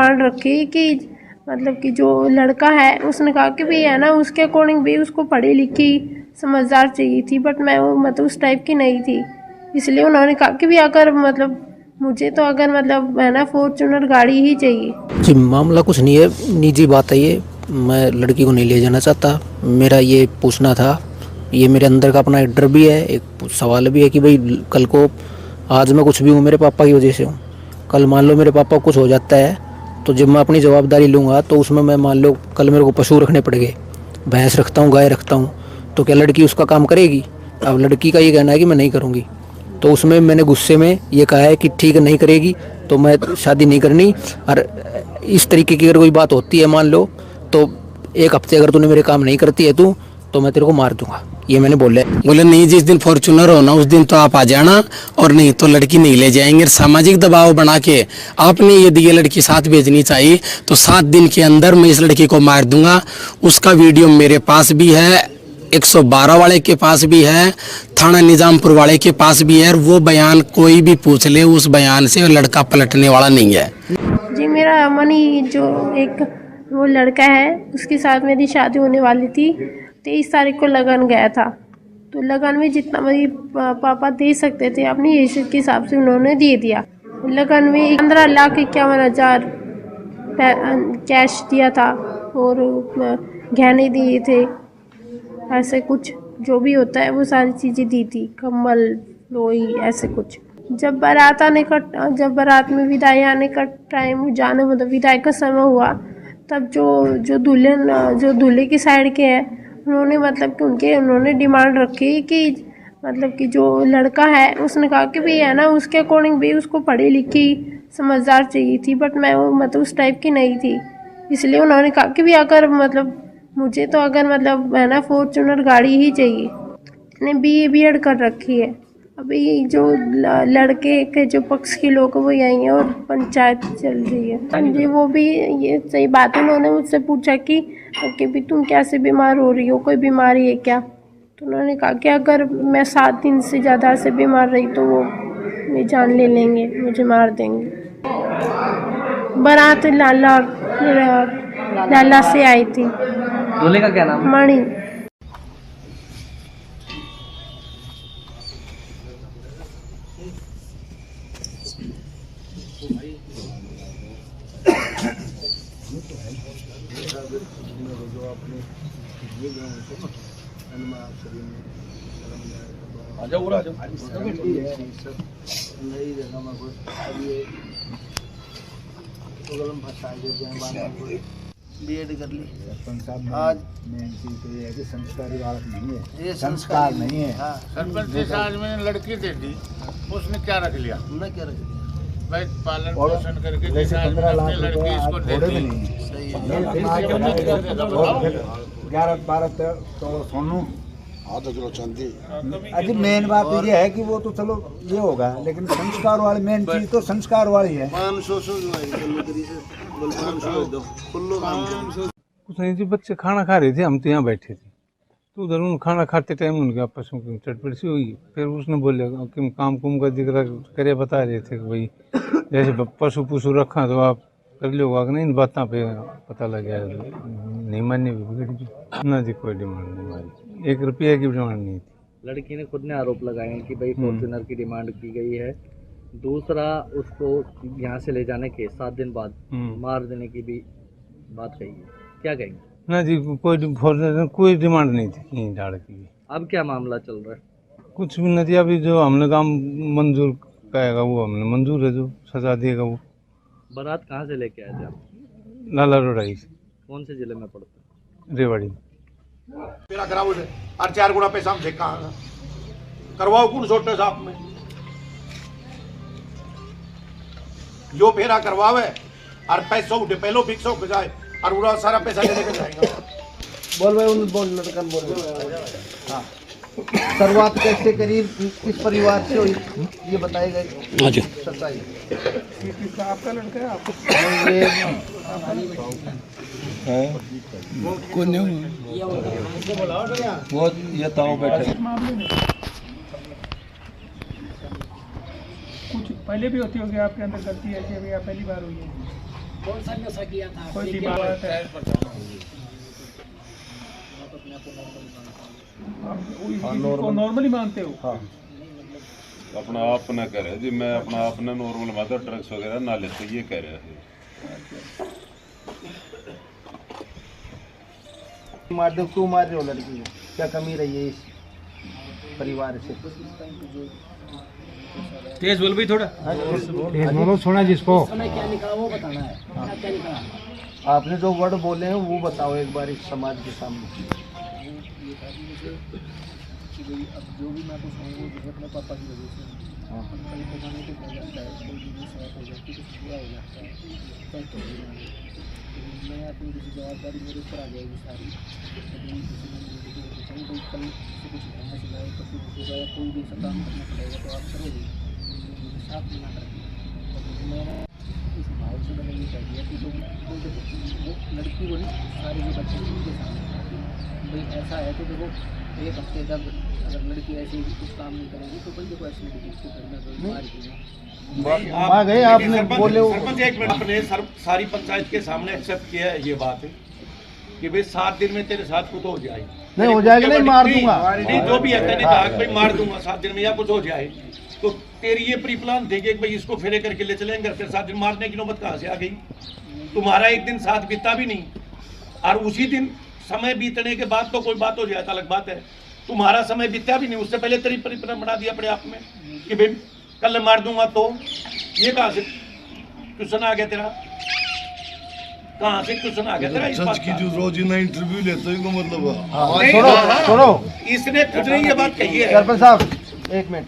Demand रखी कि मतलब कि जो लड़का है उसने कहा कि भी है ना उसके अकॉर्डिंग भी उसको पढ़ी लिखी समझदार चाहिए थी, बट मैं वो मतलब उस टाइप की नहीं थी। इसलिए उन्होंने कहा कि भी अगर मतलब मुझे तो अगर मतलब है ना फॉर्च्यूनर गाड़ी ही चाहिए। जी मामला कुछ नहीं है, निजी बात है ये। मैं लड़की को नहीं ले जाना चाहता। मेरा ये पूछना था, ये मेरे अंदर का अपना एक डर भी है, एक सवाल भी है कि भाई कल को आज मैं कुछ भी हूँ मेरे पापा की वजह से हूँ, कल मान लो मेरे पापा को कुछ हो जाता है तो जब मैं अपनी जवाबदारी लूँगा तो उसमें मैं मान लो कल मेरे को पशु रखने पड़ गए, भैंस रखता हूँ, गाय रखता हूँ, तो क्या लड़की उसका काम करेगी? अब लड़की का ये कहना है कि मैं नहीं करूँगी, तो उसमें मैंने गुस्से में ये कहा है कि ठीक है नहीं करेगी तो मैं शादी नहीं करनी। और इस तरीके की अगर कोई बात होती है मान लो तो एक हफ्ते अगर तूने मेरे काम नहीं करती है तू तो मैं तेरे को मार दूंगा, ये मैंने बोला। बोले नहीं, जिस दिन फॉर्च्यूनर हो ना उस दिन तो आप आ जाना, और नहीं तो लड़की नहीं ले जाएंगे। सामाजिक दबाव बना के आपने यदि ये लड़की साथ भेजनी चाहिए तो 7 दिन के अंदर मैं इस लड़की को मार दूंगा। उसका वीडियो मेरे पास भी है, 112 वाले के पास भी है, थाना निजामपुर वाले के पास भी है, और वो बयान कोई भी पूछ ले उस बयान से लड़का पलटने वाला नहीं है। जी मेरा मनी जो एक वो लड़का है उसके साथ मेरी शादी होने वाली थी, 23 तारीख को लगन गया था। तो लगन में जितना मेरी पापा दे सकते थे अपनी हैसियत के हिसाब से उन्होंने दे दिया। लगन में 15,51,000 कैश दिया था और गहने दिए थे, ऐसे कुछ जो भी होता है वो सारी चीज़ें दी थी, कम्बल लोई ऐसे कुछ। जब बारात में विदाई आने का टाइम जाने मतलब विदाई का समय हुआ तब जो दूल्हे की साइड के हैं उन्होंने मतलब कि उन्होंने डिमांड रखी कि मतलब कि जो लड़का है उसने कहा कि भी है ना उसके अकॉर्डिंग भी उसको पढ़ी लिखी समझदार चाहिए थी, बट मैं वो मतलब उस टाइप की नहीं थी। इसलिए उन्होंने कहा कि भी अगर मतलब मुझे तो अगर मतलब है ना फॉर्च्यूनर गाड़ी ही चाहिए। मैंने BA कर रखी है। अभी जो लड़के के जो पक्ष के लोग वो यही हैं और पंचायत चल रही है। हाँ जी, वो भी ये सही बात है। उन्होंने मुझसे पूछा कि भी तुम कैसे बीमार हो रही हो, कोई बीमारी है क्या? तो उन्होंने कहा कि अगर मैं 7 दिन से ज़्यादा से बीमार रही तो वो मेरी जान ले लेंगे, मुझे मार देंगे। बारात लाला से आई थी। दूल्हे का क्या नाम? मणि। B.Ed कर ली। आज मेन चीज तो ये है कि संस्कारी बालक नहीं है, ये संस्कार नहीं है। हाँ। सरपंच से आज मैंने लड़की दे दी, उसने क्या रख लिया? मैं क्या रख लिया भाई पालन पोषण करके जैसे 15 लाख लड़की रुपए इसको आज दे थोड़े दी। भी नहीं है। सही है। 11-12 तो सोनू आधा किलो चांदी। अजी मेन बात ये है कि वो तो चलो ये होगा, लेकिन संस्कार वाली मेन चीज तो संस्कार वाली है। कुछ नहीं जी, बच्चे खाना खा रहे थे, हम तो यहाँ बैठे थे, तो उधर उन खाना खाते टाइम उनके आपस में चटपट सी हुई। फिर उसने बोले कि काम कुम का जिक्र करे, बता रहे थे कि भाई जैसे पशु रखा तो आप कर लो, नहीं इन बातों पे पता लग गया नहीं मानने भी ना जी, कोई डिमांड नहीं हमारी, 1 रुपये की डिमांड नहीं थी। लड़की ने खुद ने आरोप लगाए हैं कि भाई फॉर्च्यूनर की डिमांड की गई है। दूसरा, उसको यहाँ से ले जाने के 7 दिन बाद मार देने की भी बात कही है, क्या कहेंगे? ना जी, कोई डिमांड नहीं थी कहीं लड़की की। अब क्या मामला चल रहा है? कुछ भी नहीं, अभी जो हमने काम मंजूर करेगा वो हमने मंजूर है, जो सजा देगा वो। बारात कहाँ से लेके आए थे आप? लाला रोडाई से। कौन से जिले में पड़ता है? रेवाड़ी। फेरा कराओ और 4 गुना पैसा हमसे कहाँ करवाओ कौन छोटे साहब में जो फेरा करवावे और पैसा उठे पहलो फिक्स हो जाए और पूरा सारा पैसा ले लेकर जाएगा। बोल भाई बोल लड़कन बोल। हाँ, शुरुआत कैसे करी, किस परिवार से हुई ये बताएगा? हाँ जी। आपका लड़का है? आपको वो ये ताऊ बैठे कुछ पहले भी होती होगी आपके अंदर गलती है कि भैया पहली बार हुई है? नॉर्मली मानते हो? हाँ अपना आप ना करे जी, मैं अपना आप ना नॉर्मल माता ड्रग्स वगैरह ना लेते, ये कह रहे हैं। मार दो, क्यों मार रहे हो लड़की को? क्या कमी रही है इस परिवार से? तेज बोल भाई थोड़ा। बोलो सुना जिसको क्या लिखा वो बताना है, क्या लिखा? आपने जो वर्ड बोले हैं वो बताओ एक बार इस समाज के सामने। अब जो भी मैं कुछ वो जैसे अपने पापा की वजह से कहीं पकाने को हो जाता है, कोई भी शराब हो जाती है, कुछ बुरा हो जाता है, तब तो मैं अपनी किसी जवाबदारी मेरे ऊपर आ जाएगी सारी। कभी किसी ने मुझे कोई कल से कुछ कहना सिखाया तो फिर होगा या कोई भी ऐसा काम करना पड़ेगा तो आप करोगे, मुझे साफ मना कर दिया। मैंने इस भाव से मैंने ये कह दिया कि वो लड़की को नहीं, सारे जो बच्चे उनके सामने भाई ऐसा है तो देखो एक हफ्ते तक अगर लड़की ऐसे कुछ काम नहीं करेगी तो भाई देखो ऐसी लड़की को घर में मार दी। आ गए आपने बोले सरपंच एक मिनट, अपने सारी पंचायत के सामने एक्सेप्ट किया है ये बात है कि भाई 7 दिन में तेरे साथ कुछ हो जाए। नहीं हो जाएगा, नहीं मार दूंगा, नहीं जो भी है मैंने कहा कि भाई मार दूंगा 7 दिन में या कुछ हो जाए। तो तेरी ये प्री प्लान थी कि भाई इसको फेरे करके ले चलेंगे, फिर 7 दिन मारने की नौबत कहाँ से आ गई? तुम्हारा एक दिन साथ बीता भी नहीं और उसी दिन समय बीतने के बाद तो कोई बात हो जाए तो अलग बात है। तुम्हारा समय बीता भी नहीं, उससे पहले तेरी परिप्लान बना दिया अपने आप में कि भाई कल मार दूंगा। तो ये कहाँ से क्वेश्चन आ गया तेरा? कहाँ से क्वेश्चन आ गया तेरा इस बात का? जो रोजाना इंटरव्यू लेते हैं मतलब छोड़ो, इसने खुद ने ये बात कही है। सरपंच साहब एक मिनट,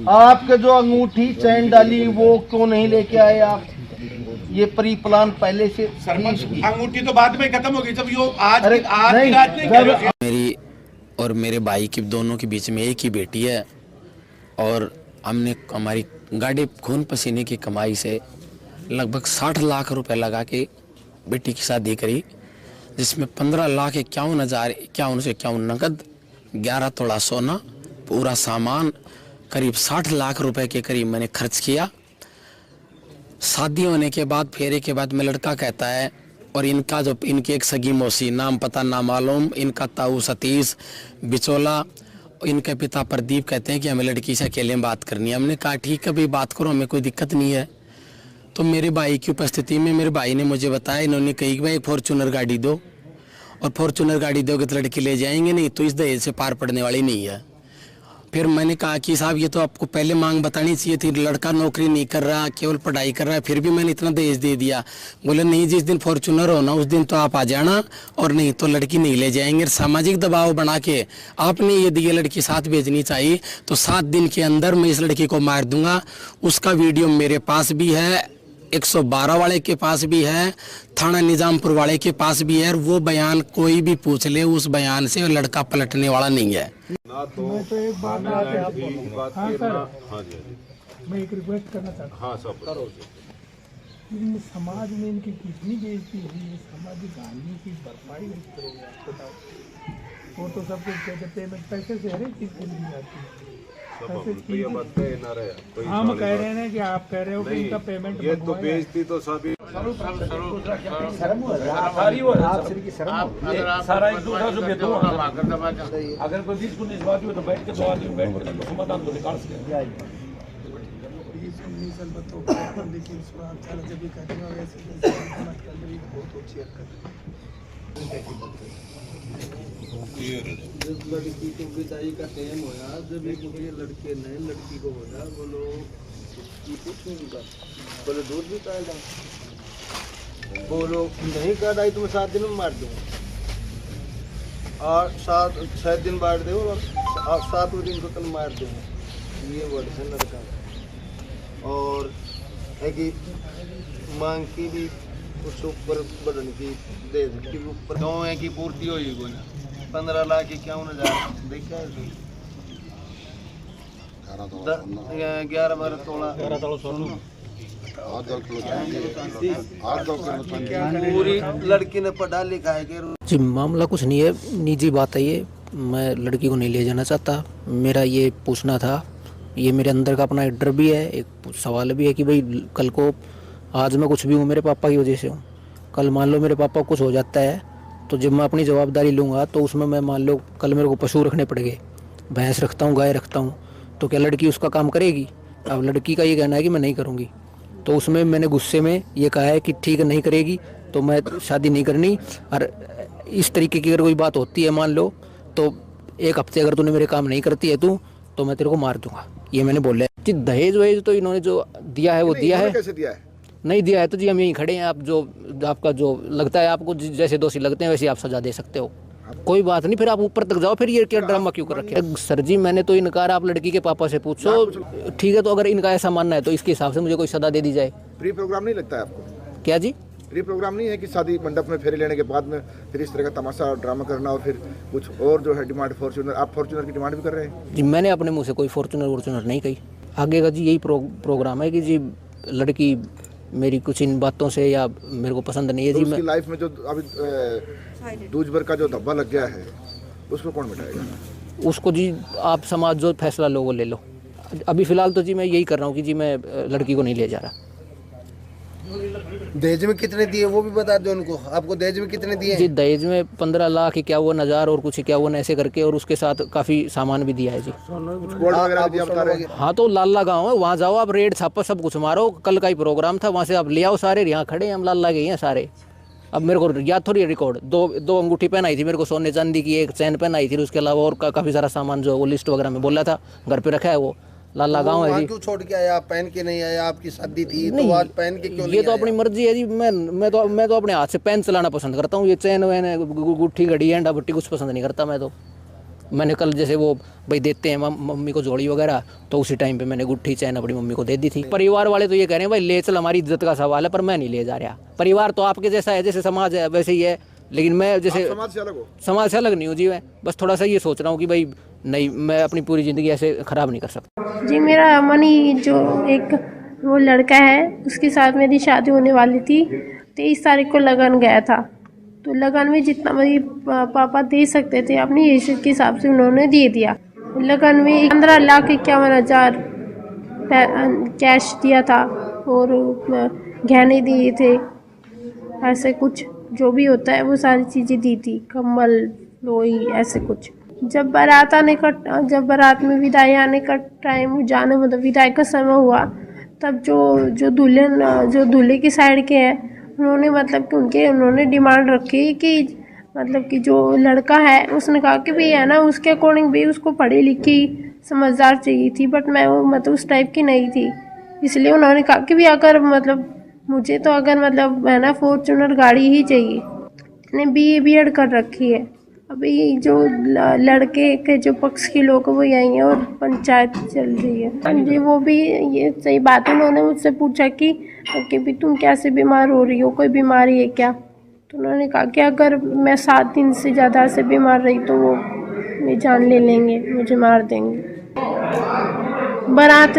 आपके जो अंगूठी चैन डाली वो क्यों नहीं लेके आए आप? ये प्री प्लान पहले से सरपंच अंगूठी तो बाद में खत्म हो गई, जब यो आज अरे आज नहीं, की रात नहीं कर रहे। मेरी और मेरे भाई की दोनों के बीच में एक ही बेटी है और हमने हमारी गाड़ी खून पसीने की कमाई से लगभग 60 लाख रुपए लगा के बेटी की शादी करी, जिसमें 15,51,51 नकद, 11 तोला सोना, पूरा सामान, करीब 60 लाख रुपए के करीब मैंने खर्च किया। शादी होने के बाद फेरे के बाद में लड़का कहता है, और इनका जो इनकी एक सगी मौसी, नाम पता ना मालूम, इनका ताऊ सतीश बिचौला, इनके पिता प्रदीप कहते हैं कि हमें लड़की से अकेले में बात करनी है। हमने कहा ठीक है भाई बात करो, हमें कोई दिक्कत नहीं है। तो मेरे भाई की उपस्थिति में मेरे भाई ने मुझे बताया, इन्होंने कही कि भाई फॉर्चूनर गाड़ी दो, और फॉर्चूनर गाड़ी दोगे तो लड़की ले जाएंगे, नहीं तो इस दहेज से पार पड़ने वाली नहीं है। फिर मैंने कहा कि साहब ये तो आपको पहले मांग बतानी चाहिए थी, लड़का नौकरी नहीं कर रहा, केवल पढ़ाई कर रहा है, फिर भी मैंने इतना दहेज दे दिया। बोले नहीं, जिस दिन फॉर्चूनर हो ना उस दिन तो आप आ जाना, और नहीं तो लड़की नहीं ले जाएंगे। सामाजिक दबाव बना के आपने यदि ये लड़की साथ भेजनी चाहिए तो 7 दिन के अंदर मैं इस लड़की को मार दूंगा। उसका वीडियो मेरे पास भी है, 112 वाले के पास भी है, थाना निजामपुर वाले के पास भी है, और वो बयान कोई भी पूछ ले, उस बयान से लड़का पलटने वाला नहीं है। मैं तो एक बात मैं एक रिक्वेस्ट करना चाहता हूँ। हाँ सब करो। समाज में इनकी कितनी बेइज्जती हुई है, सामाजिक हानि की भरपाई नहीं करोगे आप बताओ? वो तो सब कुछ कहते पेमेंट पैसे से हर एक चीज़ खरीदी जाती है। हम कह रहे हैं कि आप कह रहे हो कि इनका पेमेंट ये तो बेइज्जती तो सभी अगर कोई 20-19 बात हुई तो बैठ के 2 आदमी बैठ के समाधान तो निकाल सकते हैं। लड़की की विदाई का टाइम होया, जब ये लड़के ने लड़की को बोला, बोलो की पूछूंगा, बोले दूध भी काटा, बोलो नहीं काटा तो मैं 7 दिन में मार दूंगा, और 6 दिन बाद दे और 7वें दिन को कल मार दूंगा। ये वर्ड है लड़का। और है कि मांग की भी कुछ ऊपर बदन की दे की ऊपर गाँव है की पूर्ति होगी कोई 15 लाख 51,000 देखा है 11-12 तोला पूरी लड़की ने पढ़ा लिखा है। जी मामला कुछ नहीं है, निजी बात है ये, मैं लड़की को नहीं ले जाना चाहता। मेरा ये पूछना था, ये मेरे अंदर का अपना एक डर भी है, एक सवाल भी है कि भाई कल को आज मैं कुछ भी हूँ मेरे पापा की वजह से हूँ। कल मान लो मेरे पापा को कुछ हो जाता है तो जब मैं अपनी जवाबदारी लूँगा तो उसमें मैं मान लो कल मेरे को पशु रखने पड़ गए, भैंस रखता हूँ, गाय रखता हूँ, तो क्या लड़की उसका काम करेगी? अब लड़की का ये कहना है कि मैं नहीं करूँगी, तो उसमें मैंने गुस्से में ये कहा है कि ठीक है नहीं करेगी तो मैं शादी नहीं करनी। और इस तरीके की अगर कोई बात होती है मान लो तो 1 हफ्ते अगर तूने मेरे काम नहीं करती है तू तो मैं तेरे को मार दूंगा, ये मैंने बोला है जी। दहेज वहेज तो इन्होंने जो दिया है वो दिया है। कैसे दिया है? नहीं दिया है तो जी हम यहीं खड़े हैं, आप जो आपका जो लगता है आपको जैसे दोषी लगते हैं वैसे आप सजा दे सकते हो, कोई बात नहीं, फिर आप ऊपर तक जाओ, फिर ये क्या ड्रामा क्यों कर रखे? सर जी मैंने तो इनकार, आप लड़की के पापा से पूछो, ठीक है तो अगर इनका ऐसा मानना है तो इसके हिसाब से मुझे कोई सजा दे दी जाए। प्री प्रोग्राम नहीं लगता है आपको? क्या जी? प्री प्रोग्राम नहीं है कि शादी मंडप में फेरे लेने के बाद में फिर इस तरह का तमाशा और ड्रामा करना और फिर कुछ और जो है डिमांड फॉर्च्यूनर, आप फॉर्च्यूनर की डिमांड भी कर रहे हैं? जी मैंने अपने मुंह से कोई फॉर्च्यूनर नहीं कही। आगे का जी यही प्रोग्राम है कि जी लड़की मेरी कुछ इन बातों से या मेरे को पसंद नहीं है जी। उसकी लाइफ में जो अभी दूज भर का जो धब्बा लग गया है उसको कौन मिटाएगा? उसको जी आप समाज जो फैसला लो वो ले लो। अभी फ़िलहाल तो जी मैं यही कर रहा हूँ कि जी मैं लड़की को नहीं ले जा रहा। दहेज में कितने दिए वो भी बता दो उनको, आपको दहेज में कितने दिए? जी दहेज में 15 लाख 51,000 और कुछ 51 ऐसे करके, और उसके साथ काफ़ी सामान भी दिया है जी। गोल्ड वगैरह भी दिया बता रहे हैं? हाँ तो लाला गाँव है, वहाँ जाओ आप, रेड छापा सब कुछ मारो, कल का ही प्रोग्राम था, वहाँ से आप ले आओ सारे, यहाँ खड़े हैं हम, लाला गए हैं सारे। अब मेरे को याद थोड़ी रिकॉर्ड, दो अंगूठी पहनाई थी मेरे को सोने चांदी की, एक चैन पहनाई थी, उसके अलावा और काफ़ी सारा सामान जो वो लिस्ट वगैरह में बोला था घर पे रखा है वो लाला गाँव है जी। क्यों छोड़ के आया? आप पहन के नहीं आया? आपकी शादी थी तो आज पहन के क्यों? ये तो अपनी मर्जी है जी। मैं तो अपने हाथ से पेन चलाना पसंद करता हूँ, ये चैन वैन गुट्ठी घड़ी एंडा भट्टी कुछ पसंद नहीं करता मैं तो। मैंने कल जैसे वो भाई देते हैं मम्मी को जोड़ी वगैरह, तो उसी टाइम पे मैंने गुट्ठी चैन अपनी मम्मी को दे दी थी। परिवार वाले तो ये कह रहे हैं भाई ले चल, हमारी इज्जत का सवाल है, पर मैं नहीं ले जा रहा। परिवार तो आपके जैसा है, जैसे समाज है वैसे ही है, लेकिन मैं जैसे समाज से अलग हो? समाज से अलग नहीं हूँ जी। मैं बस थोड़ा सा ये सोच रहा हूँ कि भाई नहीं, मैं अपनी पूरी ज़िंदगी ऐसे ख़राब नहीं कर सकता जी। मेरा मनी जो एक वो लड़का है उसके साथ मेरी शादी होने वाली थी, 23 तारीख को लगन गया था, तो लगन में जितना मेरी पापा दे सकते थे अपनी हैसियत के हिसाब से उन्होंने दे दिया। लगन में 15,51,000 कैश दिया था और गहने दिए थे, ऐसे कुछ जो भी होता है वो सारी चीज़ें दी थी, कम्बल लोई ऐसे कुछ। जब बारात में विदाई आने का टाइम, जाने मतलब विदाई का समय हुआ, तब जो दूल्हे की साइड के हैं उन्होंने मतलब कि उन्होंने डिमांड रखी कि मतलब कि जो लड़का है उसने कहा कि भाई है ना उसके अकॉर्डिंग भी उसको पढ़ी लिखी समझदार चाहिए थी, बट मैं वो मतलब उस टाइप की नहीं थी, इसलिए उन्होंने कहा कि भाई अगर मतलब मुझे तो अगर मतलब है ना फॉर्च्यूनर गाड़ी ही चाहिए। मैंने BA कर रखी है। अभी जो लड़के के जो पक्ष के लोग वो यही हैं और पंचायत चल रही है। हाँ जी, वो भी ये सही बात है। उन्होंने मुझसे पूछा कि भी तुम कैसे बीमार हो रही हो, कोई बीमारी है क्या? तो उन्होंने कहा कि अगर मैं 7 दिन से ज़्यादा से बीमार रही तो वो मेरी जान ले लेंगे, मुझे मार देंगे। बारात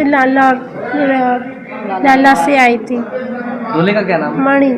लाला से आई थी। दूल्हे का क्या नाम? मणि।